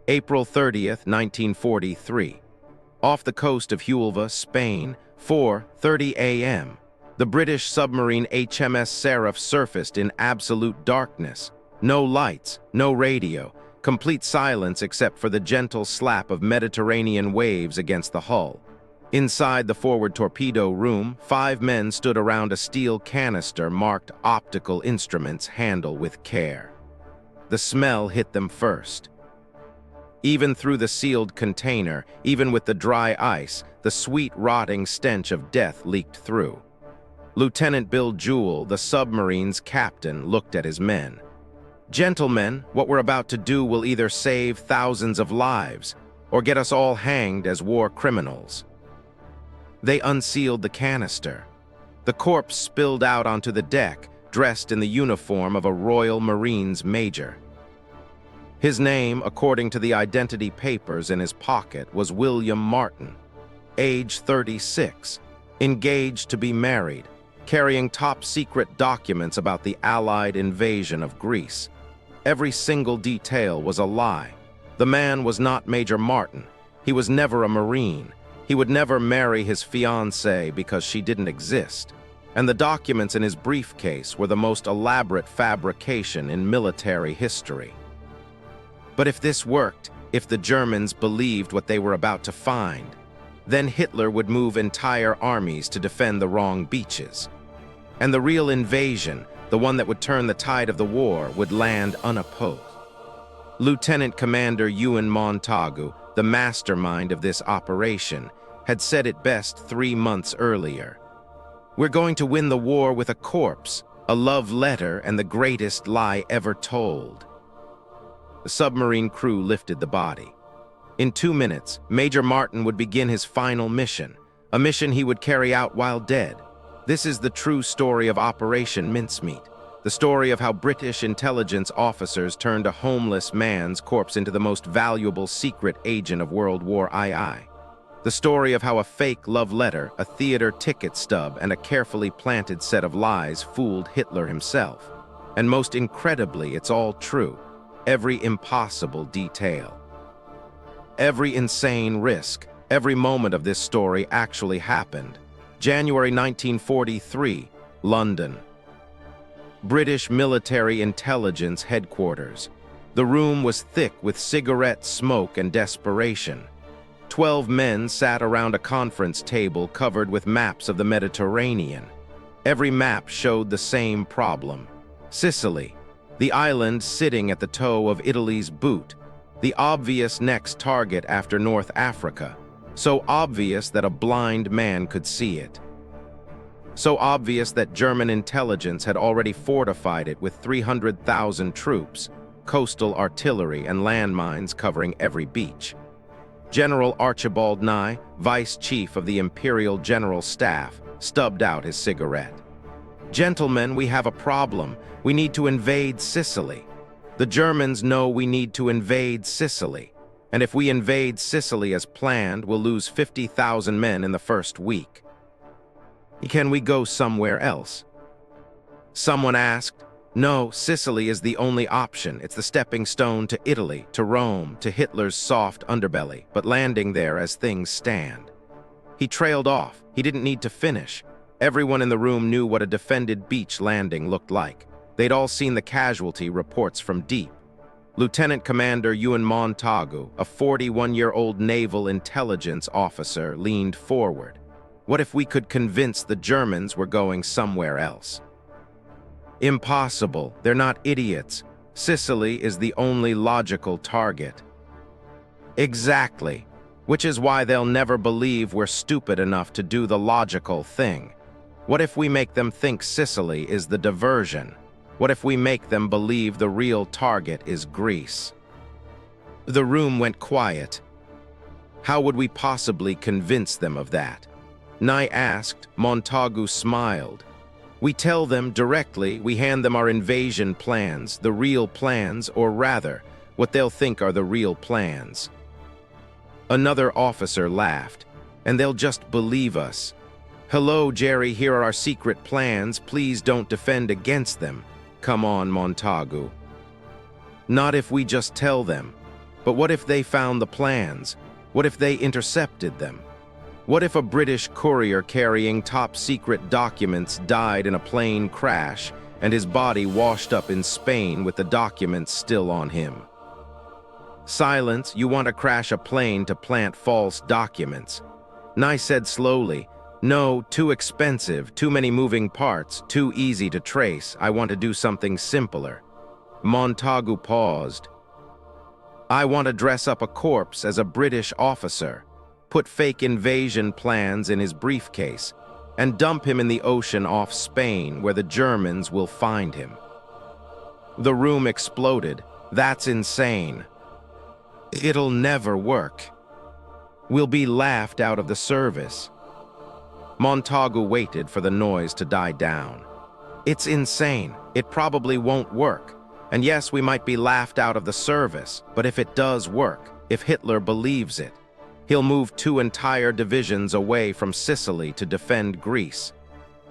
April 30th, 1943. Off the coast of Huelva, Spain, 4:30 a.m. The British submarine HMS Seraph surfaced in absolute darkness. No lights, no radio, complete silence except for the gentle slap of Mediterranean waves against the hull. Inside the forward torpedo room, 5 men stood around a steel canister marked "Optical Instruments, handle with care." The smell hit them first. Even through the sealed container, even with the dry ice, the sweet rotting stench of death leaked through. Lieutenant Bill Jewell, the submarine's captain, looked at his men. "Gentlemen, what we're about to do will either save thousands of lives or get us all hanged as war criminals." They unsealed the canister. The corpse spilled out onto the deck, dressed in the uniform of a Royal Marines major. His name, according to the identity papers in his pocket, was William Martin, age 36, engaged to be married, carrying top-secret documents about the Allied invasion of Greece. Every single detail was a lie. The man was not Major Martin. He was never a Marine. He would never marry his fiancée because she didn't exist. And the documents in his briefcase were the most elaborate fabrication in military history. But if this worked, if the Germans believed what they were about to find, then Hitler would move entire armies to defend the wrong beaches. And the real invasion, the one that would turn the tide of the war, would land unopposed. Lieutenant Commander Ewen Montagu, the mastermind of this operation, had said it best 3 months earlier. "We're going to win the war with a corpse, a love letter, and the greatest lie ever told." The submarine crew lifted the body. In 2 minutes, Major Martin would begin his final mission, a mission he would carry out while dead. This is the true story of Operation Mincemeat, the story of how British intelligence officers turned a homeless man's corpse into the most valuable secret agent of World War II. The story of how a fake love letter, a theater ticket stub, and a carefully planted set of lies fooled Hitler himself. And most incredibly, it's all true. Every impossible detail. Every insane risk, every moment of this story actually happened. January 1943, London. British Military Intelligence Headquarters. The room was thick with cigarette smoke and desperation. 12 men sat around a conference table covered with maps of the Mediterranean. Every map showed the same problem. Sicily, the island sitting at the toe of Italy's boot, the obvious next target after North Africa, so obvious that a blind man could see it. So obvious that German intelligence had already fortified it with 300,000 troops, coastal artillery, and landmines covering every beach. General Archibald Nye, Vice Chief of the Imperial General Staff, stubbed out his cigarette. "Gentlemen, we have a problem. We need to invade Sicily. The Germans know we need to invade Sicily. And if we invade Sicily as planned, we'll lose 50,000 men in the first week. Can we go somewhere else?" Someone asked. "No, Sicily is the only option. It's the stepping stone to Italy, to Rome, to Hitler's soft underbelly, but landing there as things stand." He trailed off. He didn't need to finish. Everyone in the room knew what a defended beach landing looked like. They'd all seen the casualty reports from deep. Lieutenant Commander Ewen Montagu, a 41-year-old naval intelligence officer, leaned forward. What if we could convince the Germans we're going somewhere else? Impossible. They're not idiots. Sicily is the only logical target. Exactly. Which is why they'll never believe we're stupid enough to do the logical thing. What if we make them think Sicily is the diversion? What if we make them believe the real target is Greece? The room went quiet. How would we possibly convince them of that? Nye asked. Montagu smiled. "We tell them directly, we hand them our invasion plans, the real plans, or rather, what they'll think are the real plans." Another officer laughed. "And they'll just believe us. Hello, Jerry, here are our secret plans. Please don't defend against them." "Come on, Montagu." "Not if we just tell them." But what if they found the plans? What if they intercepted them? What if a British courier carrying top-secret documents died in a plane crash and his body washed up in Spain with the documents still on him? Silence, you want to crash a plane to plant false documents. Nye said slowly, no, too expensive, too many moving parts, too easy to trace. I want to do something simpler. Montagu paused. I want to dress up a corpse as a British officer, put fake invasion plans in his briefcase, and dump him in the ocean off Spain where the Germans will find him. The room exploded. That's insane. It'll never work. We'll be laughed out of the service. Montagu waited for the noise to die down. It's insane. It probably won't work. And yes, we might be laughed out of the service, but if it does work, if Hitler believes it, he'll move 2 entire divisions away from Sicily to defend Greece.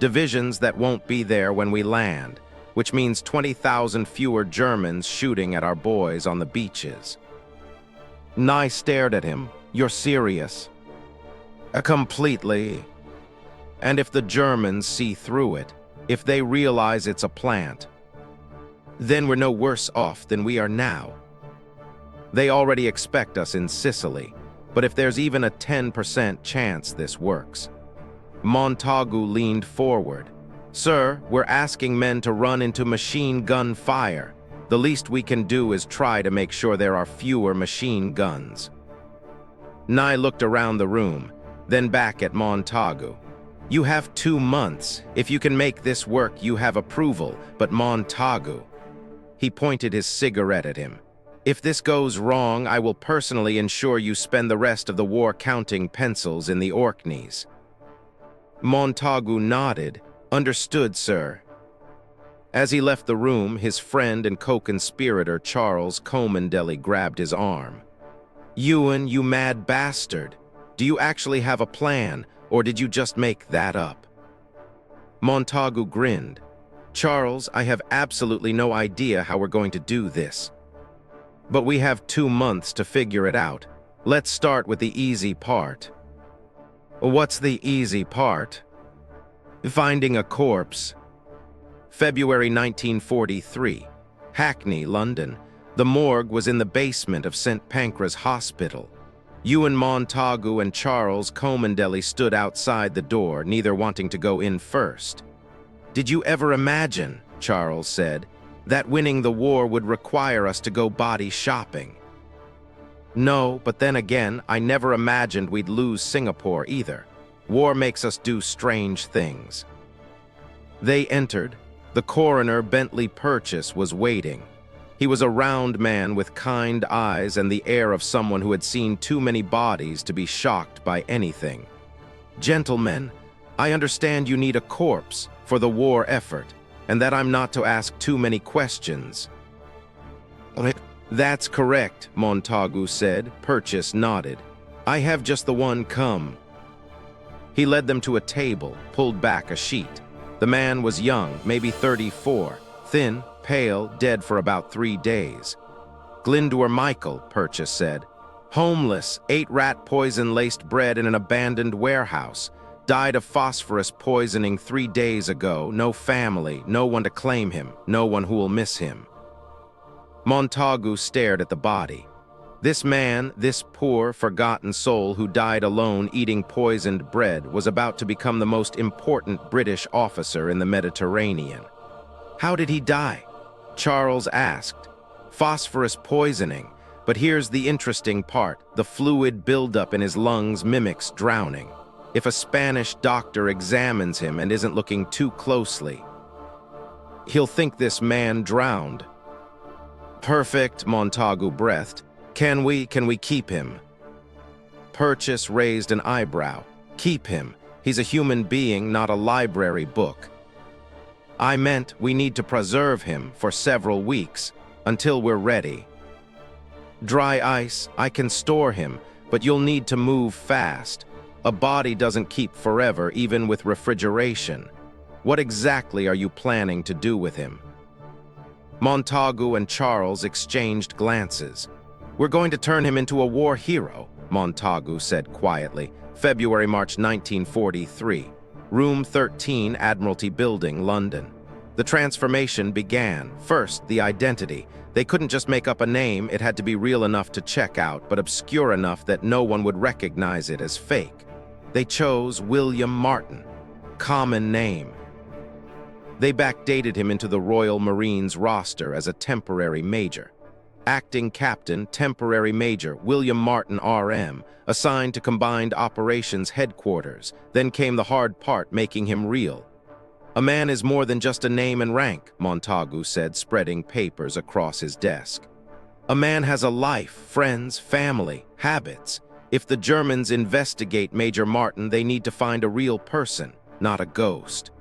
Divisions that won't be there when we land, which means 20,000 fewer Germans shooting at our boys on the beaches. Nye stared at him. You're serious? Completely. And if the Germans see through it, if they realize it's a plant, then we're no worse off than we are now. They already expect us in Sicily, but if there's even a 10% chance this works. Montagu leaned forward. Sir, we're asking men to run into machine gun fire. The least we can do is try to make sure there are fewer machine guns. Nye looked around the room, then back at Montagu. You have 2 months. If you can make this work, you have approval, but Montagu. He pointed his cigarette at him. If this goes wrong, I will personally ensure you spend the rest of the war counting pencils in the Orkneys. Montagu nodded. Understood, sir. As he left the room, his friend and co-conspirator Charles Comendelli grabbed his arm. Ewen, you mad bastard. Do you actually have a plan, or did you just make that up? Montagu grinned. Charles, I have absolutely no idea how we're going to do this. But we have 2 months to figure it out. Let's start with the easy part. What's the easy part? Finding a corpse. February 1943. Hackney, London. The morgue was in the basement of St. Pancras Hospital. Ewen Montagu and Charles Comendelli stood outside the door, neither wanting to go in first. Did you ever imagine, Charles said, that winning the war would require us to go body shopping? No, but then again, I never imagined we'd lose Singapore either. War makes us do strange things. They entered. The coroner, Bentley Purchase, was waiting. He was a round man with kind eyes and the air of someone who had seen too many bodies to be shocked by anything. Gentlemen, I understand you need a corpse for the war effort, and that I'm not to ask too many questions. That's correct, Montagu said. Purchase nodded. I have just the one come. He led them to a table, pulled back a sheet. The man was young, maybe 34, thin, pale, dead for about 3 days. Glyndwr Michael, Purchase said. Homeless, ate rat poison-laced bread in an abandoned warehouse. Died of phosphorus poisoning 3 days ago. No family, no one to claim him, no one who will miss him. Montagu stared at the body. This man, this poor, forgotten soul who died alone eating poisoned bread, was about to become the most important British officer in the Mediterranean. How did he die? Charles asked. Phosphorus poisoning. But here's the interesting part. The fluid buildup in his lungs mimics drowning. If a Spanish doctor examines him and isn't looking too closely, he'll think this man drowned. Perfect, Montagu breathed. Can we keep him? Purchase raised an eyebrow. Keep him. He's a human being, not a library book. I meant we need to preserve him for several weeks, until we're ready. Dry ice, I can store him, but you'll need to move fast. A body doesn't keep forever, even with refrigeration. What exactly are you planning to do with him? Montagu and Charles exchanged glances. We're going to turn him into a war hero, Montagu said quietly. February-March 1943. Room 13, Admiralty Building, London. The transformation began. First, the identity. They couldn't just make up a name, it had to be real enough to check out, but obscure enough that no one would recognize it as fake. They chose William Martin. Common name. They backdated him into the Royal Marines roster as a temporary major. Acting Captain, Temporary Major, William Martin RM, assigned to Combined Operations Headquarters. Then came the hard part, making him real. A man is more than just a name and rank, Montagu said, spreading papers across his desk. A man has a life, friends, family, habits. If the Germans investigate Major Martin, they need to find a real person, not a ghost.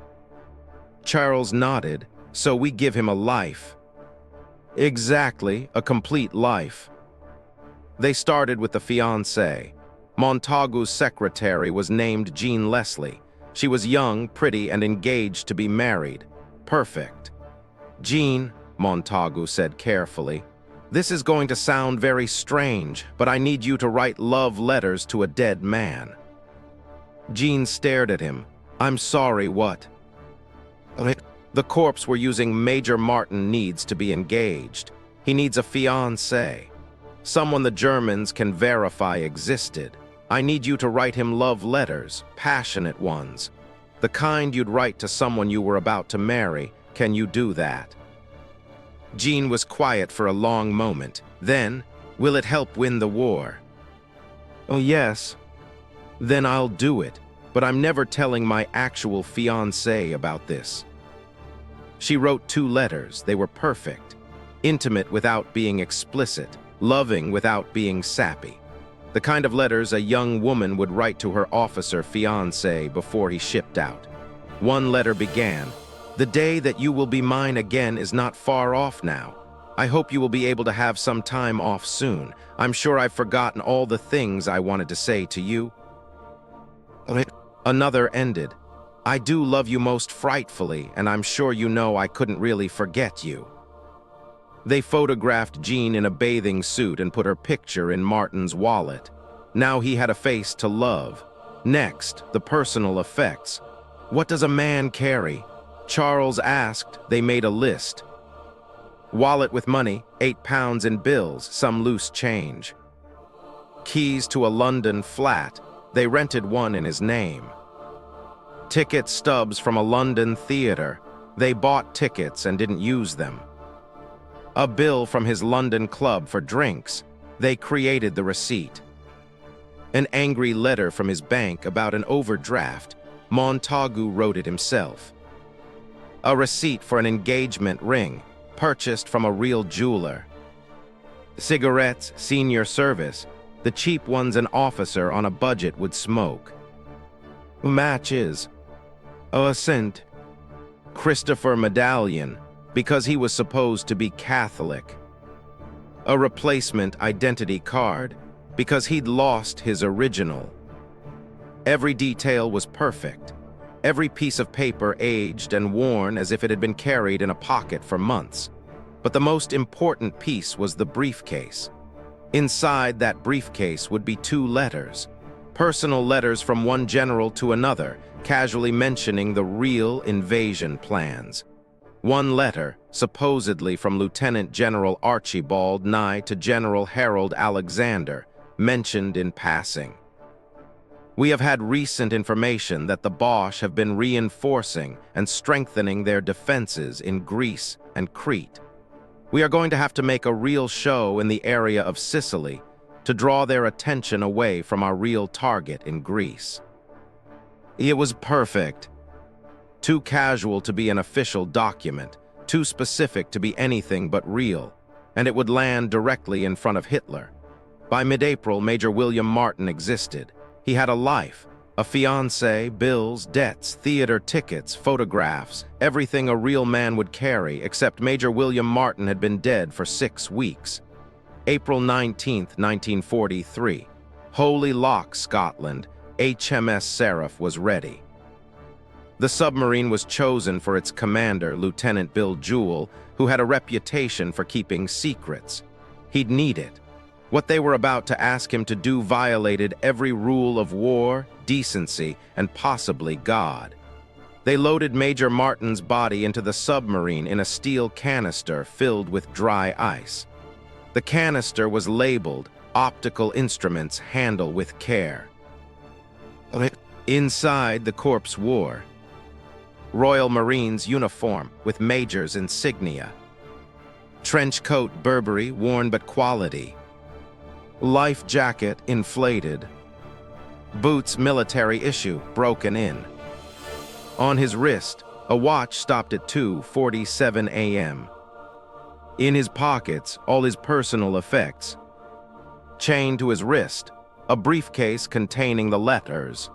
Charles nodded. So we give him a life. Exactly, a complete life. They started with the fiancée. Montagu's secretary was named Jean Leslie. She was young, pretty, and engaged to be married. Perfect. Jean, Montagu said carefully, this is going to sound very strange, but I need you to write love letters to a dead man. Jean stared at him. I'm sorry, what? The corpse we're using, Major Martin needs to be engaged. He needs a fiancée. Someone the Germans can verify existed. I need you to write him love letters, passionate ones. The kind you'd write to someone you were about to marry. Can you do that? Jean was quiet for a long moment. Then, will it help win the war? Oh, yes. Then I'll do it, but I'm never telling my actual fiancé about this. She wrote 2 letters. They were perfect. Intimate without being explicit. Loving without being sappy. The kind of letters a young woman would write to her officer fiancé before he shipped out. One letter began, "The day that you will be mine again is not far off now. I hope you will be able to have some time off soon. I'm sure I've forgotten all the things I wanted to say to you." Another ended, "I do love you most frightfully, and I'm sure you know I couldn't really forget you." They photographed Jean in a bathing suit and put her picture in Martin's wallet. Now he had a face to love. Next, the personal effects. What does a man carry? Charles asked. They made a list. Wallet with money, £8 in bills, some loose change. Keys to a London flat. They rented one in his name. Ticket stubs from a London theater. They bought tickets and didn't use them. A bill from his London club for drinks. They created the receipt. An angry letter from his bank about an overdraft. Montagu wrote it himself. A receipt for an engagement ring, purchased from a real jeweler. Cigarettes, senior service, the cheap ones an officer on a budget would smoke. Matches. A cent. Christopher medallion, because he was supposed to be Catholic. A replacement identity card, because he'd lost his original. Every detail was perfect. Every piece of paper aged and worn as if it had been carried in a pocket for months. But the most important piece was the briefcase. Inside that briefcase would be 2 letters. Personal letters from one general to another, casually mentioning the real invasion plans. One letter, supposedly from Lieutenant General Archibald Nye to General Harold Alexander, mentioned in passing. We have had recent information that the Boche have been reinforcing and strengthening their defenses in Greece and Crete. We are going to have to make a real show in the area of Sicily to draw their attention away from our real target in Greece. It was perfect. Too casual to be an official document, too specific to be anything but real, and it would land directly in front of Hitler. By mid-April, Major William Martin existed. He had a life, a fiancé, bills, debts, theater tickets, photographs, everything a real man would carry, except Major William Martin had been dead for 6 weeks. April 19, 1943. Holy Loch, Scotland. HMS Seraph was ready. The submarine was chosen for its commander, Lieutenant Bill Jewell, who had a reputation for keeping secrets. He'd need it. What they were about to ask him to do violated every rule of war, decency, and possibly God. They loaded Major Martin's body into the submarine in a steel canister filled with dry ice. The canister was labeled, "Optical instruments handle with care." Inside, the corpse wore Royal Marines uniform with Major's insignia, trench coat Burberry worn but quality, life jacket inflated, boots military issue broken in. On his wrist, a watch stopped at 2:47 a.m. In his pockets, all his personal effects. Chained to his wrist, a briefcase containing the letters.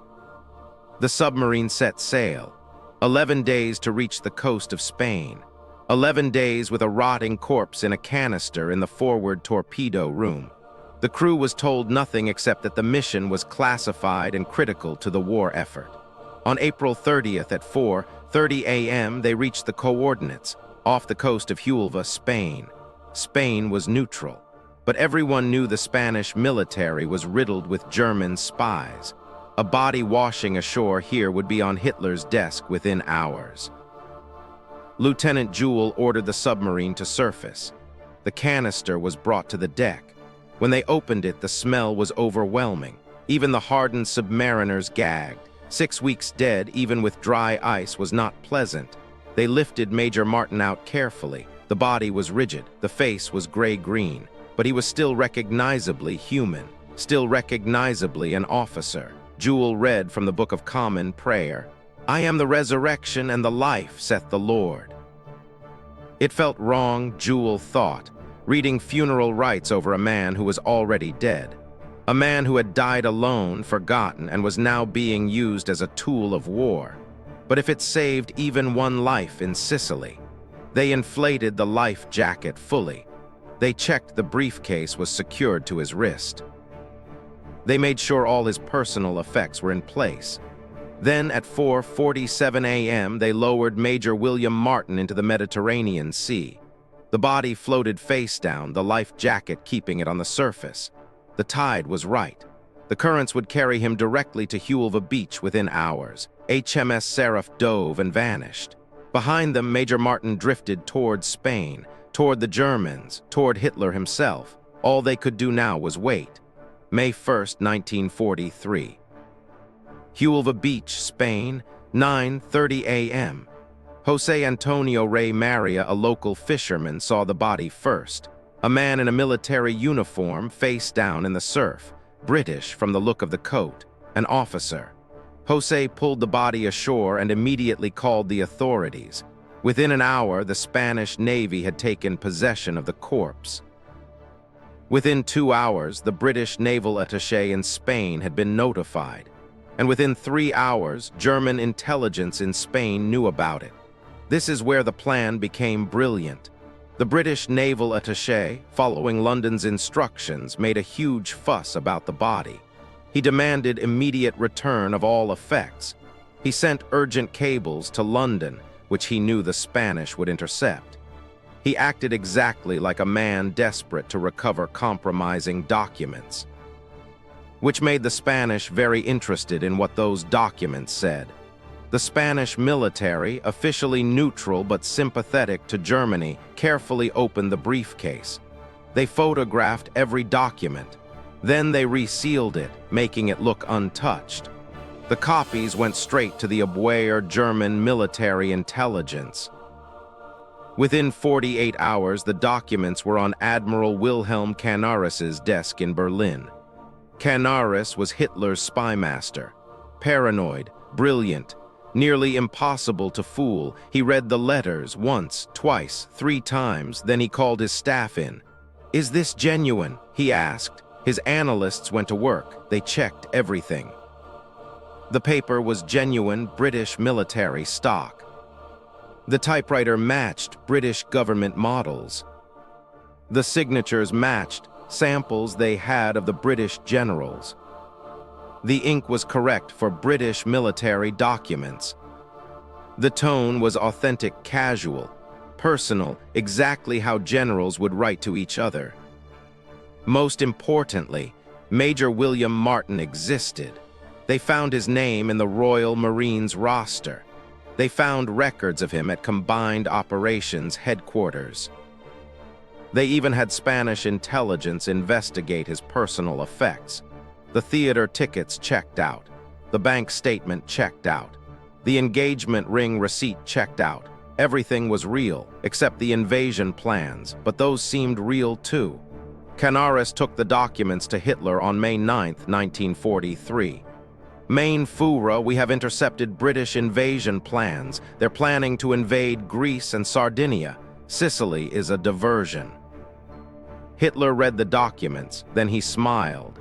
The submarine set sail. 11 days to reach the coast of Spain. 11 days with a rotting corpse in a canister in the forward torpedo room. The crew was told nothing except that the mission was classified and critical to the war effort. On April 30th at 4:30 a.m., they reached the coordinates, off the coast of Huelva, Spain. Spain was neutral, but everyone knew the Spanish military was riddled with German spies. A body washing ashore here would be on Hitler's desk within hours. Lieutenant Jewell ordered the submarine to surface. The canister was brought to the deck. When they opened it, the smell was overwhelming. Even the hardened submariners gagged. 6 weeks dead, even with dry ice, was not pleasant. They lifted Major Martin out carefully. The body was rigid, the face was gray-green, but he was still recognizably human, still recognizably an officer. Jewell read from the Book of Common Prayer, "I am the resurrection and the life, saith the Lord." It felt wrong, Jewell thought, reading funeral rites over a man who was already dead. A man who had died alone, forgotten, and was now being used as a tool of war. But if it saved even one life in Sicily, they inflated the life jacket fully. They checked the briefcase was secured to his wrist. They made sure all his personal effects were in place. Then at 4:47 a.m., they lowered Major William Martin into the Mediterranean Sea. The body floated face down, the life jacket keeping it on the surface. The tide was right. The currents would carry him directly to Huelva Beach within hours. HMS Seraph dove and vanished. Behind them, Major Martin drifted toward Spain, toward the Germans, toward Hitler himself. All they could do now was wait. May 1st, 1943. Huelva Beach, Spain, 9:30 a.m. Jose Antonio Rey Maria, a local fisherman, saw the body first. A man in a military uniform, face down in the surf. British from the look of the coat. An officer. Jose pulled the body ashore and immediately called the authorities. Within an hour, the Spanish Navy had taken possession of the corpse. Within 2 hours, the British naval attaché in Spain had been notified. And within 3 hours, German intelligence in Spain knew about it. This is where the plan became brilliant. The British naval attaché, following London's instructions, made a huge fuss about the body. He demanded immediate return of all effects. He sent urgent cables to London, which he knew the Spanish would intercept. He acted exactly like a man desperate to recover compromising documents, which made the Spanish very interested in what those documents said. The Spanish military, officially neutral but sympathetic to Germany, carefully opened the briefcase. They photographed every document. Then they resealed it, making it look untouched. The copies went straight to the Abwehr German military intelligence. Within 48 hours, the documents were on Admiral Wilhelm Canaris's desk in Berlin. Canaris was Hitler's spymaster. Paranoid, brilliant, nearly impossible to fool. He read the letters once, twice, 3 times, then he called his staff in. "Is this genuine?" he asked. His analysts went to work. They checked everything. The paper was genuine British military stock. The typewriter matched British government models. The signatures matched samples they had of the British generals. The ink was correct for British military documents. The tone was authentic, casual, personal, exactly how generals would write to each other. Most importantly, Major William Martin existed. They found his name in the Royal Marines roster. They found records of him at Combined Operations Headquarters. They even had Spanish intelligence investigate his personal effects. The theater tickets checked out. The bank statement checked out. The engagement ring receipt checked out. Everything was real, except the invasion plans, but those seemed real too. Canaris took the documents to Hitler on May 9, 1943. Main Führer, we have intercepted British invasion plans. They're planning to invade Greece and Sardinia. Sicily is a diversion. Hitler read the documents, then he smiled.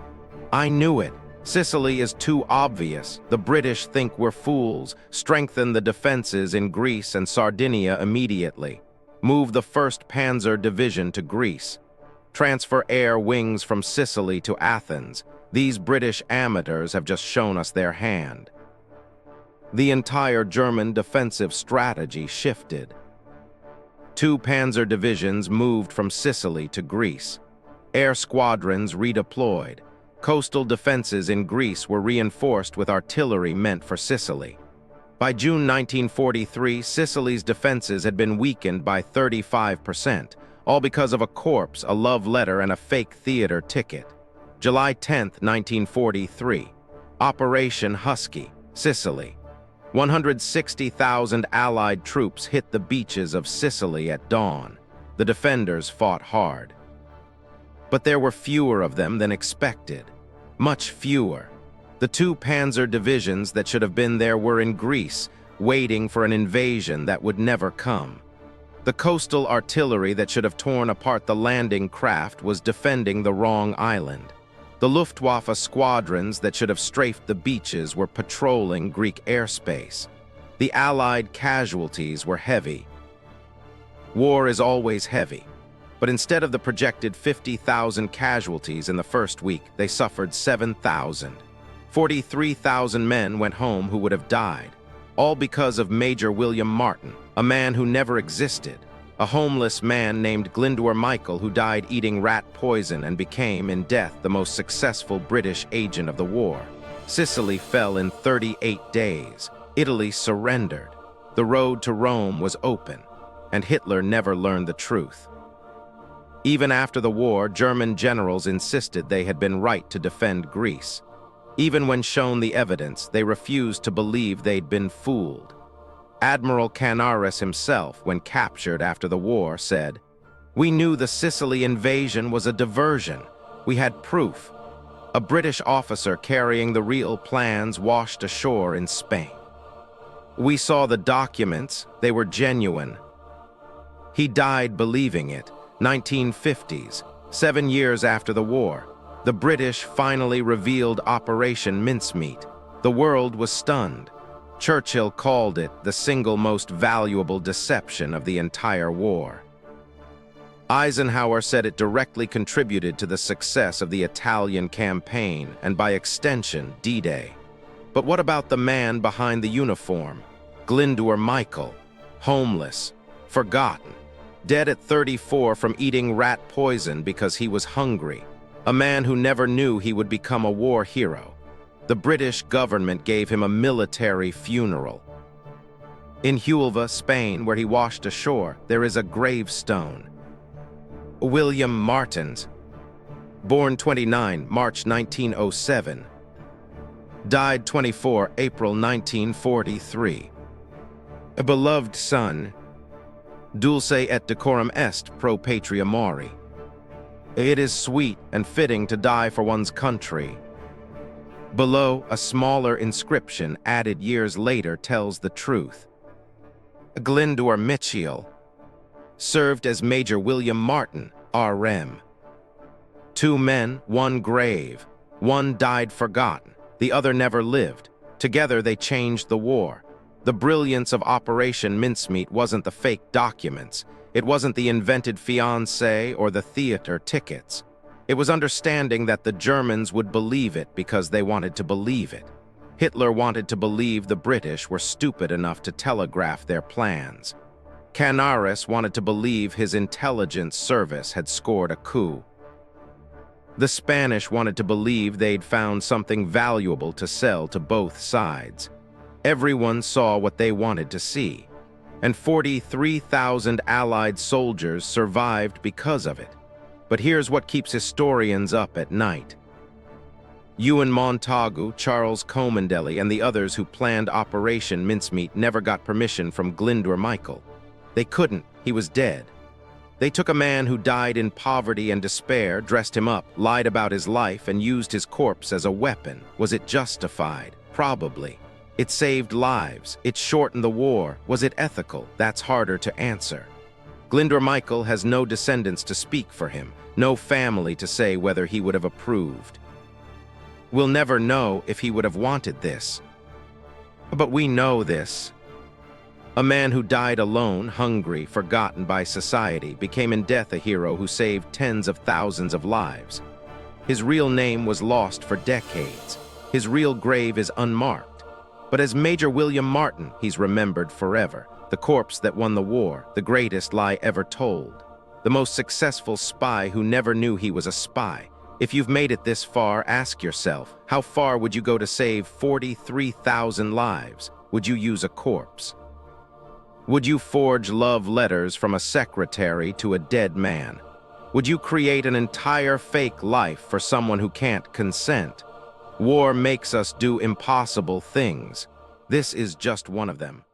I knew it. Sicily is too obvious. The British think we're fools. Strengthen the defenses in Greece and Sardinia immediately. Move the 1st Panzer Division to Greece. Transfer air wings from Sicily to Athens. These British amateurs have just shown us their hand. The entire German defensive strategy shifted. 2 Panzer divisions moved from Sicily to Greece. Air squadrons redeployed. Coastal defenses in Greece were reinforced with artillery meant for Sicily. By June 1943, Sicily's defenses had been weakened by 35%, all because of a corpse, a love letter, and a fake theater ticket. July 10, 1943. Operation Husky, Sicily. 160,000 Allied troops hit the beaches of Sicily at dawn. The defenders fought hard. But there were fewer of them than expected. Much fewer. The 2 Panzer divisions that should have been there were in Greece, waiting for an invasion that would never come. The coastal artillery that should have torn apart the landing craft was defending the wrong island. The Luftwaffe squadrons that should have strafed the beaches were patrolling Greek airspace. The Allied casualties were heavy. War is always heavy, but instead of the projected 50,000 casualties in the first week, they suffered 7,000. 43,000 men went home who would have died, all because of Major William Martin, a man who never existed, a homeless man named Glyndwr Michael who died eating rat poison and became, in death, the most successful British agent of the war. Sicily fell in 38 days. Italy surrendered. The road to Rome was open, and Hitler never learned the truth. Even after the war, German generals insisted they had been right to defend Greece. Even when shown the evidence, they refused to believe they'd been fooled. Admiral Canaris himself, when captured after the war, said, "We knew the Sicily invasion was a diversion. We had proof." A British officer carrying the real plans washed ashore in Spain. "We saw the documents. They were genuine." He died believing it. 1950s, 7 years after the war. The British finally revealed Operation Mincemeat. The world was stunned. Churchill called it the single most valuable deception of the entire war. Eisenhower said it directly contributed to the success of the Italian campaign and, by extension, D-Day. But what about the man behind the uniform? Glyndwr Michael, homeless, forgotten, dead at 34 from eating rat poison because he was hungry. A man who never knew he would become a war hero. The British government gave him a military funeral. In Huelva, Spain, where he washed ashore, there is a gravestone. William Martins, born 29 March 1907, died 24 April 1943. A beloved son, dulce et decorum est pro patria mori. It is sweet and fitting to die for one's country. Below, a smaller inscription added years later tells the truth. Glyndwr Michael served as Major William Martin, RM. 2 men, 1 grave. One died forgotten, the other never lived. Together they changed the war. The brilliance of Operation Mincemeat wasn't the fake documents. It wasn't the invented fiancé or the theater tickets. It was understanding that the Germans would believe it because they wanted to believe it. Hitler wanted to believe the British were stupid enough to telegraph their plans. Canaris wanted to believe his intelligence service had scored a coup. The Spanish wanted to believe they'd found something valuable to sell to both sides. Everyone saw what they wanted to see, and 43,000 Allied soldiers survived because of it. But here's what keeps historians up at night. Ewen Montagu, Charles Commandelli, and the others who planned Operation Mincemeat never got permission from Glyndwr Michael. They couldn't, he was dead. They took a man who died in poverty and despair, dressed him up, lied about his life, and used his corpse as a weapon. Was it justified? Probably. It saved lives. It shortened the war. Was it ethical? That's harder to answer. Glyndwr Michael has no descendants to speak for him, no family to say whether he would have approved. We'll never know if he would have wanted this. But we know this. A man who died alone, hungry, forgotten by society, became in death a hero who saved tens of thousands of lives. His real name was lost for decades. His real grave is unmarked. But as Major William Martin, he's remembered forever. The corpse that won the war, the greatest lie ever told. The most successful spy who never knew he was a spy. If you've made it this far, ask yourself, how far would you go to save 43,000 lives? Would you use a corpse? Would you forge love letters from a secretary to a dead man? Would you create an entire fake life for someone who can't consent? War makes us do impossible things. This is just one of them.